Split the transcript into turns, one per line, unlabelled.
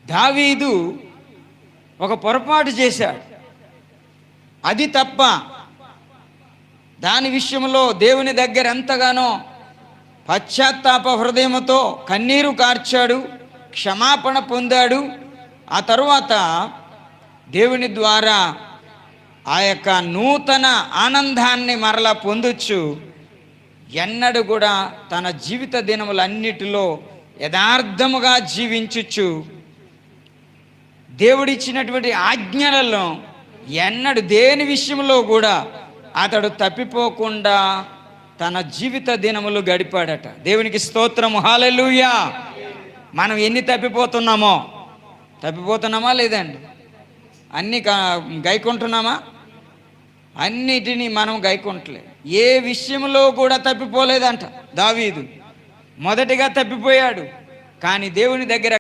దావీదు ఒక పొరపాటు చేశాడు, అది తప్ప దాని విషయంలో దేవుని దగ్గర ఎంతగానో పశ్చాత్తాప హృదయముతో కన్నీరు కార్చాడు, క్షమాపణ పొందాడు. ఆ తరువాత దేవుని ద్వారా ఆ యొక్క నూతన ఆనందాన్ని మరలా పొందొచ్చు. ఎన్నడూ కూడా తన జీవిత దినములన్నిటిలో యథార్థముగా జీవించుచు దేవుడిచ్చినటువంటి ఆజ్ఞలలో ఎన్నడు దేని విషయంలో కూడా అతడు తప్పిపోకుండా తన జీవిత దినములు గడిపాడట. దేవునికి స్తోత్రము, హల్లెలూయా. మనం ఎన్ని తప్పిపోతున్నామా లేదండి? అన్నీ గైకుంటున్నామా? అన్నిటినీ మనం గైకుంటలే. ఏ విషయంలో కూడా తప్పిపోలేదంట దావీదు. మొదటిగా తప్పిపోయాడు, కానీ దేవుని దగ్గర